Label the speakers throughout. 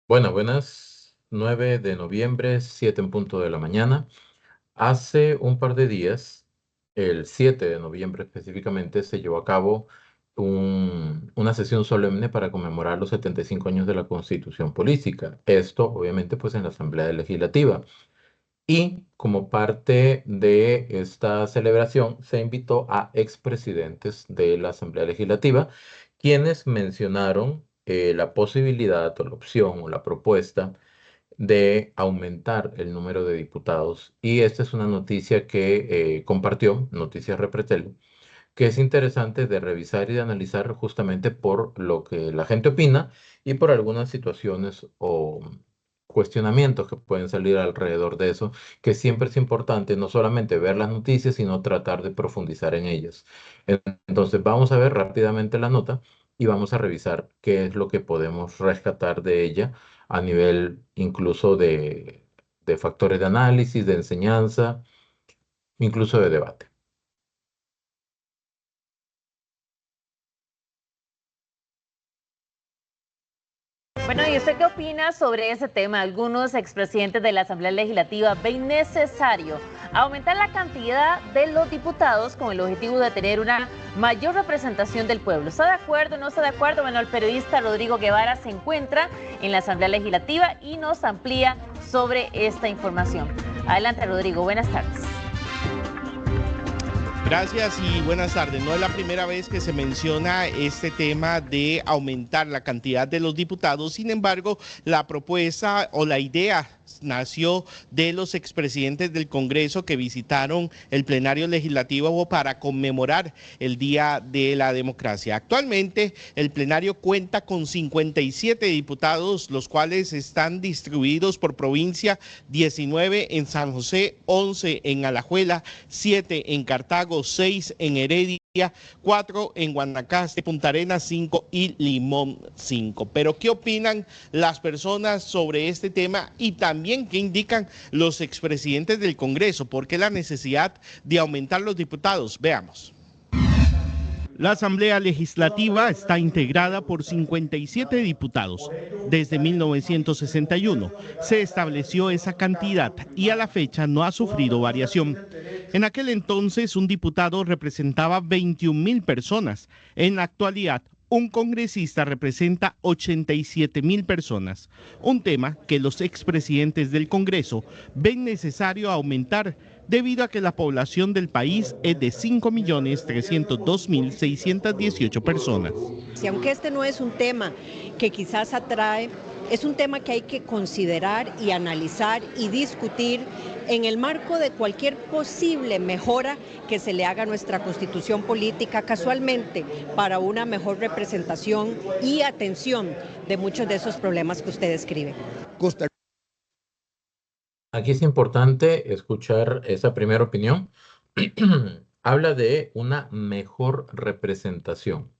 Speaker 1: Buenas. 9 de noviembre, 7 en punto de la mañana. Hace un par de días, el 7 de noviembre específicamente, se llevó a cabo una sesión solemne para conmemorar los 75 años de la Constitución Política. Esto, obviamente, pues en la Asamblea Legislativa. Y como parte de esta celebración, se invitó a expresidentes de la Asamblea Legislativa, quienes mencionaron la posibilidad o la opción o la propuesta de aumentar el número de diputados. Y esta es una noticia que compartió Noticias Repretel, que es interesante de revisar y de analizar justamente por lo que la gente opina y por algunas situaciones o cuestionamientos que pueden salir alrededor de eso, que siempre es importante no solamente ver las noticias, sino tratar de profundizar en ellas. Entonces vamos a ver rápidamente la nota y vamos a revisar qué es lo que podemos rescatar de ella a nivel incluso de factores de análisis, de enseñanza, incluso de debate.
Speaker 2: Bueno, ¿y usted qué opina sobre ese tema? Algunos expresidentes de la Asamblea Legislativa ven necesario aumentar la cantidad de los diputados con el objetivo de tener una mayor representación del pueblo. ¿Está de acuerdo o no está de acuerdo? Bueno, el periodista Rodrigo Guevara se encuentra en la Asamblea Legislativa y nos amplía sobre esta información. Adelante, Rodrigo. Buenas tardes.
Speaker 3: Gracias y buenas tardes. No es la primera vez que se menciona este tema de aumentar la cantidad de los diputados. Sin embargo, la propuesta o la idea nació de los expresidentes del Congreso que visitaron el plenario legislativo para conmemorar el Día de la Democracia. Actualmente, el plenario cuenta con 57 diputados, los cuales están distribuidos por provincia: 19 en San José, 11 en Alajuela, 7 en Cartago, 6 en Heredia, 4 en Guanacaste, Punta Arenas 5 y Limón 5. Pero ¿qué opinan las personas sobre este tema y también qué indican los expresidentes del Congreso? ¿Por qué la necesidad de aumentar los diputados? Veamos. La Asamblea Legislativa está integrada por 57 diputados. Desde 1961 se estableció esa cantidad y a la fecha no ha sufrido variación. En aquel entonces un diputado representaba 21.000 personas. En la actualidad, un congresista representa 87.000 personas, un tema que los expresidentes del Congreso ven necesario aumentar debido a que la población del país es de 5.302.618 personas.
Speaker 4: Y aunque este no es un tema que quizás atrae, es un tema que hay que considerar y analizar y discutir en el marco de cualquier posible mejora que se le haga a nuestra constitución política, casualmente para una mejor representación y atención de muchos de esos problemas que usted describe.
Speaker 1: Aquí es importante escuchar esa primera opinión. Habla de una mejor representación.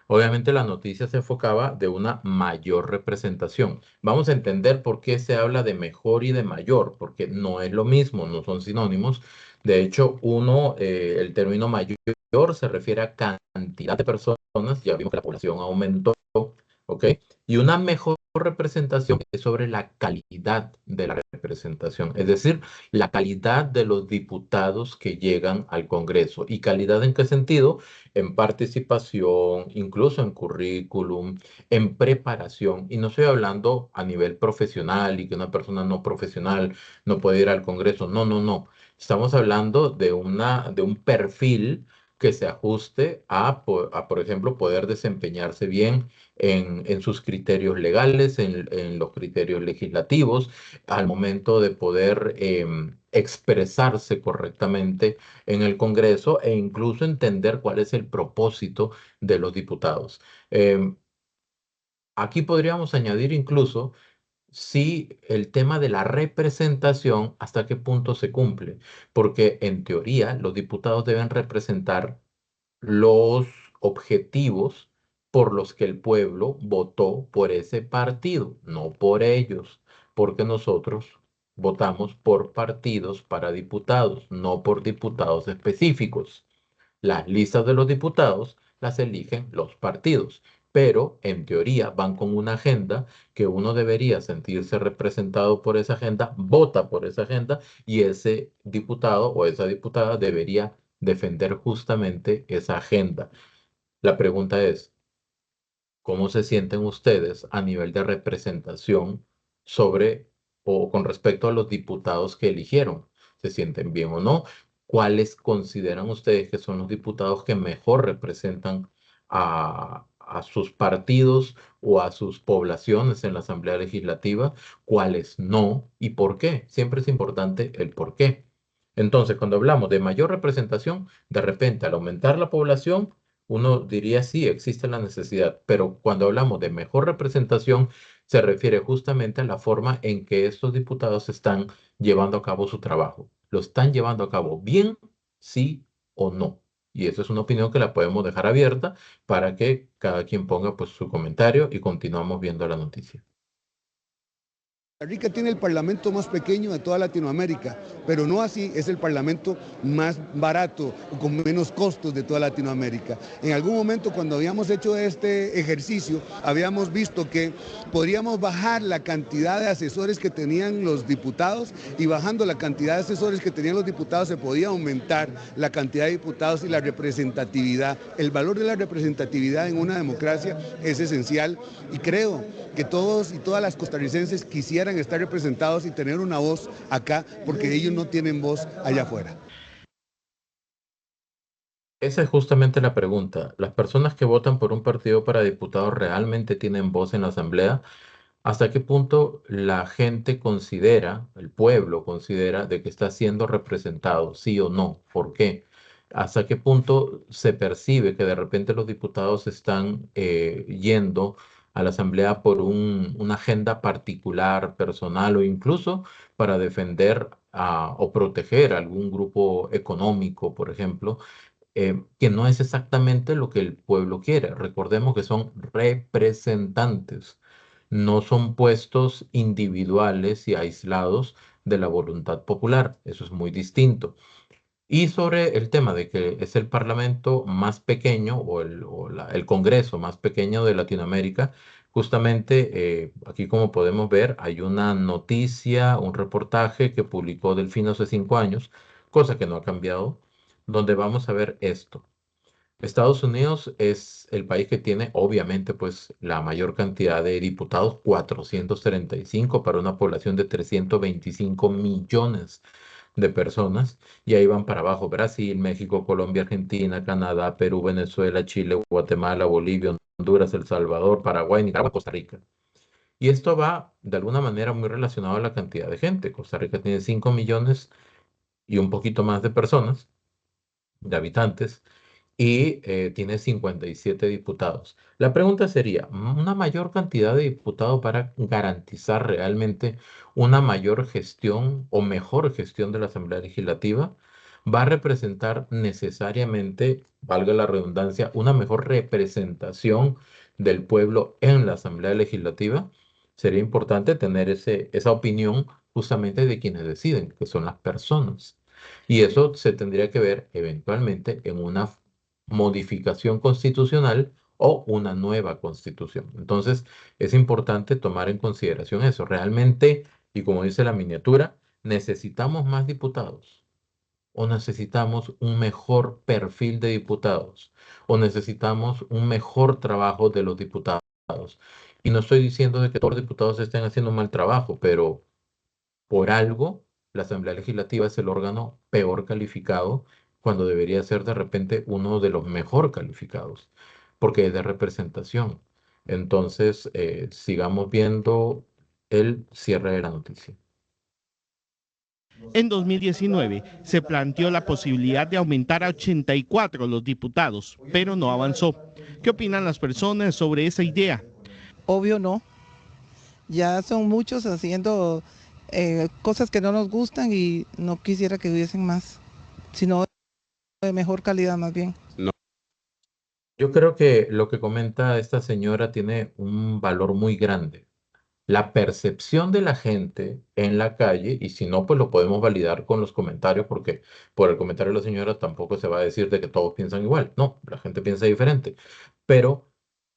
Speaker 1: Obviamente la noticia se enfocaba de una mayor representación. Vamos a entender por qué se habla de mejor y de mayor, porque no es lo mismo, no son sinónimos. De hecho, el término mayor se refiere a cantidad de personas, ya vimos que la población aumentó, ¿ok? Y una mejor representación es sobre la calidad de la representación, es decir, la calidad de los diputados que llegan al Congreso. ¿Y calidad en qué sentido? En participación, incluso en currículum, en preparación. Y no estoy hablando a nivel profesional y que una persona no profesional no puede ir al Congreso. No, no, no. Estamos hablando de un perfil que se ajuste por ejemplo, poder desempeñarse bien en sus criterios legales, en los criterios legislativos, al momento de poder expresarse correctamente en el Congreso e incluso entender cuál es el propósito de los diputados. Em, Aquí podríamos añadir incluso si el tema de la representación, hasta qué punto se cumple, porque en teoría los diputados deben representar los objetivos por los que el pueblo votó por ese partido, no por ellos, porque nosotros votamos por partidos para diputados, no por diputados específicos. Las listas de los diputados las eligen los partidos. pero en teoría van con una agenda que uno debería sentirse representado por esa agenda, vota por esa agenda y ese diputado o esa diputada debería defender justamente esa agenda. La pregunta es, ¿cómo se sienten ustedes a nivel de representación sobre o con respecto a los diputados que eligieron? ¿Se sienten bien o no? ¿Cuáles consideran ustedes que son los diputados que mejor representan a sus partidos o a sus poblaciones en la Asamblea Legislativa? ¿Cuáles no? ¿Y por qué? Siempre es importante el por qué. Entonces, cuando hablamos de mayor representación, de repente al aumentar la población, uno diría sí, existe la necesidad, pero cuando hablamos de mejor representación, se refiere justamente a la forma en que estos diputados están llevando a cabo su trabajo. ¿Lo están llevando a cabo bien, sí o no? Y eso es una opinión que la podemos dejar abierta para que cada quien ponga pues su comentario y continuamos viendo la noticia.
Speaker 5: Costa Rica tiene el parlamento más pequeño de toda Latinoamérica, pero no así es el parlamento más barato o con menos costos de toda Latinoamérica. En algún momento cuando habíamos hecho este ejercicio, habíamos visto que podríamos bajar la cantidad de asesores que tenían los diputados y bajando la cantidad de asesores que tenían los diputados se podía aumentar la cantidad de diputados y la representatividad. El valor de la representatividad en una democracia es esencial y creo que todos y todas las costarricenses quisieran estar representados y tener una voz acá porque ellos no tienen voz allá afuera.
Speaker 1: Esa es justamente la pregunta. ¿Las personas que votan por un partido para diputados realmente tienen voz en la Asamblea? ¿Hasta qué punto la gente considera, el pueblo considera, de que está siendo representado, sí o no? ¿Por qué? ¿Hasta qué punto se percibe que de repente los diputados están yendo a la asamblea por una agenda particular, personal o incluso para defender o proteger a algún grupo económico, por ejemplo? Que no es exactamente lo que el pueblo quiere. Recordemos que son representantes, no son puestos individuales y aislados de la voluntad popular. Eso es muy distinto. Y sobre el tema de que es el parlamento más pequeño o el Congreso más pequeño de Latinoamérica, justamente aquí como podemos ver hay una noticia, un reportaje que publicó Delfino hace 5 años, cosa que no ha cambiado, donde vamos a ver esto. Estados Unidos es el país que tiene, obviamente, pues la mayor cantidad de diputados, 435 para una población de 325 millones de personas. Y ahí van para abajo Brasil, México, Colombia, Argentina, Canadá, Perú, Venezuela, Chile, Guatemala, Bolivia, Honduras, El Salvador, Paraguay, Nicaragua, Costa Rica. Y esto va de alguna manera muy relacionado a la cantidad de gente. Costa Rica tiene 5 millones y un poquito más de personas, de habitantes y tiene 57 diputados. La pregunta sería, ¿una mayor cantidad de diputados para garantizar realmente una mayor gestión o mejor gestión de la Asamblea Legislativa? ¿Va a representar necesariamente, valga la redundancia, una mejor representación del pueblo en la Asamblea Legislativa? Sería importante tener esa opinión justamente de quienes deciden, que son las personas. Y eso se tendría que ver eventualmente en una modificación constitucional o una nueva constitución. Entonces, es importante tomar en consideración eso. Realmente, y como dice la miniatura, ¿necesitamos más diputados? ¿O necesitamos un mejor perfil de diputados? ¿O necesitamos un mejor trabajo de los diputados? Y no estoy diciendo de que todos los diputados estén haciendo un mal trabajo, pero por algo, la Asamblea Legislativa es el órgano peor calificado cuando debería ser de repente uno de los mejor calificados, porque es de representación. Entonces, sigamos viendo el cierre de la noticia.
Speaker 3: En 2019 se planteó la posibilidad de aumentar a 84 los diputados, pero no avanzó. ¿Qué opinan las personas sobre esa idea?
Speaker 6: Obvio no, ya son muchos haciendo cosas que no nos gustan y no quisiera que hubiesen más, sino de mejor calidad más bien.
Speaker 1: Yo creo que lo que comenta esta señora tiene un valor muy grande. La percepción de la gente en la calle, y si no, pues lo podemos validar con los comentarios, porque por el comentario de la señora tampoco se va a decir de que todos piensan igual. No, la gente piensa diferente. Pero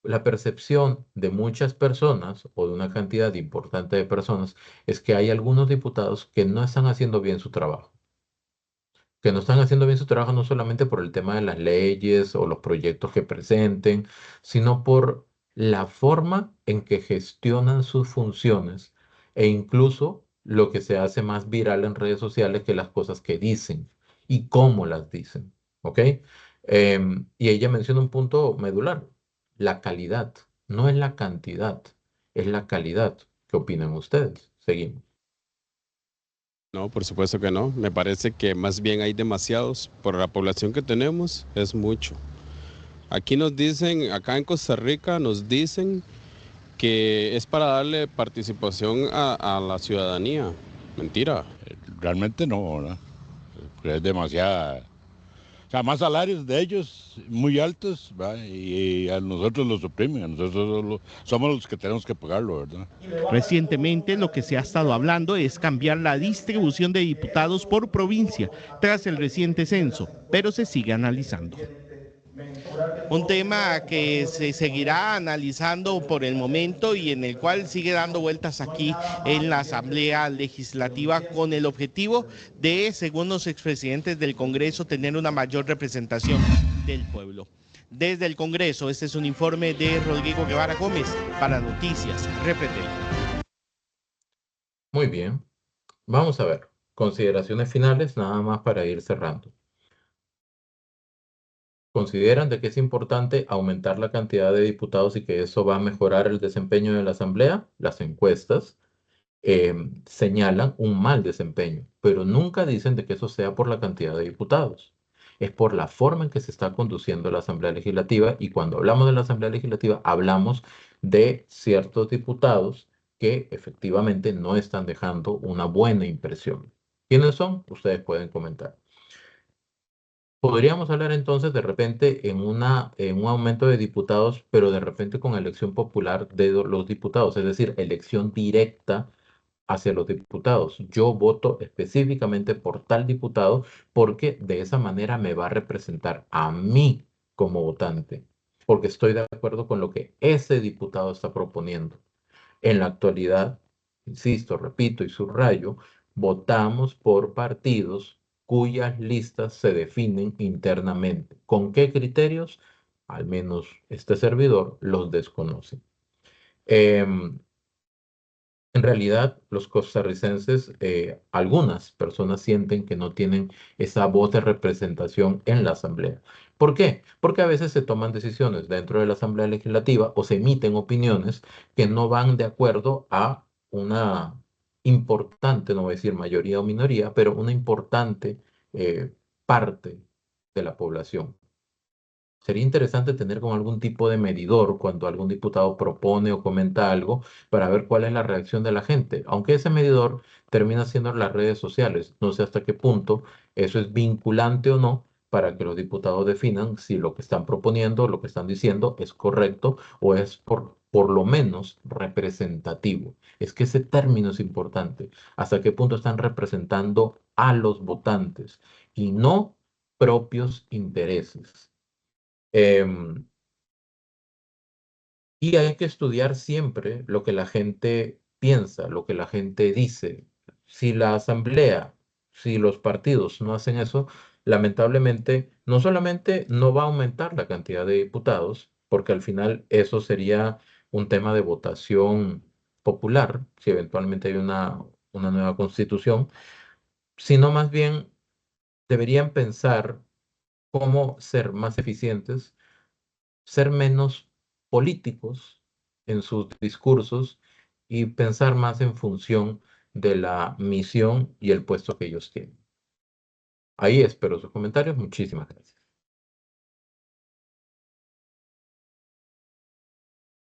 Speaker 1: la percepción de muchas personas o de una cantidad importante de personas es que hay algunos diputados que no están haciendo bien su trabajo. Que no están haciendo bien su trabajo no solamente por el tema de las leyes o los proyectos que presenten, sino por la forma en que gestionan sus funciones e incluso lo que se hace más viral en redes sociales que las cosas que dicen y cómo las dicen. ¿Ok? Y ella menciona un punto medular, la calidad. No es la cantidad, es la calidad. ¿Qué opinan ustedes? Seguimos.
Speaker 7: No, por supuesto que no. Me parece que más bien hay demasiados. Por la población que tenemos, es mucho. Aquí nos dicen, acá en Costa Rica nos dicen que es para darle participación a la ciudadanía. Mentira.
Speaker 8: Realmente no, ¿verdad? Porque es demasiada. O sea, más salarios de ellos muy altos, ¿verdad? Y a nosotros los oprimen, a nosotros somos los que tenemos que pagarlo, ¿verdad?
Speaker 3: Recientemente lo que se ha estado hablando es cambiar la distribución de diputados por provincia tras el reciente censo, pero se sigue analizando. Un tema que se seguirá analizando por el momento y en el cual sigue dando vueltas aquí en la Asamblea Legislativa con el objetivo de, según los expresidentes del Congreso, tener una mayor representación del pueblo. Desde el Congreso, este es un informe de Rodrigo Guevara Gómez para Noticias Repretel.
Speaker 1: Muy bien. Vamos a ver. Consideraciones finales, nada más para ir cerrando. ¿Consideran de que es importante aumentar la cantidad de diputados y que eso va a mejorar el desempeño de la Asamblea? Las encuestas señalan un mal desempeño, pero nunca dicen de que eso sea por la cantidad de diputados. Es por la forma en que se está conduciendo la Asamblea Legislativa y cuando hablamos de la Asamblea Legislativa hablamos de ciertos diputados que efectivamente no están dejando una buena impresión. ¿Quiénes son? Ustedes pueden comentar. Podríamos hablar entonces de repente en un aumento de diputados, pero de repente con elección popular de los diputados, es decir, elección directa hacia los diputados. Yo voto específicamente por tal diputado porque de esa manera me va a representar a mí como votante, porque estoy de acuerdo con lo que ese diputado está proponiendo. En la actualidad, insisto, repito y subrayo, votamos por partidos cuyas listas se definen internamente. ¿Con qué criterios? Al menos este servidor los desconoce. En realidad, los costarricenses, algunas personas sienten que no tienen esa voz de representación en la Asamblea. ¿Por qué? Porque a veces se toman decisiones dentro de la Asamblea Legislativa o se emiten opiniones que no van de acuerdo a una importante, no voy a decir mayoría o minoría, pero una importante parte de la población. Sería interesante tener como algún tipo de medidor cuando algún diputado propone o comenta algo para ver cuál es la reacción de la gente, aunque ese medidor termina siendo en las redes sociales. No sé hasta qué punto eso es vinculante o no para que los diputados definan si lo que están proponiendo, lo que están diciendo es correcto o es por lo menos representativo. Es que ese término es importante. Hasta qué punto están representando a los votantes y no propios intereses. Y hay que estudiar siempre lo que la gente piensa, lo que la gente dice. Si la asamblea, si los partidos no hacen eso, lamentablemente no solamente no va a aumentar la cantidad de diputados, porque al final eso sería un tema de votación popular, si eventualmente hay una nueva constitución, sino más bien deberían pensar cómo ser más eficientes, ser menos políticos en sus discursos y pensar más en función de la misión y el puesto que ellos tienen. Ahí espero sus comentarios. Muchísimas gracias.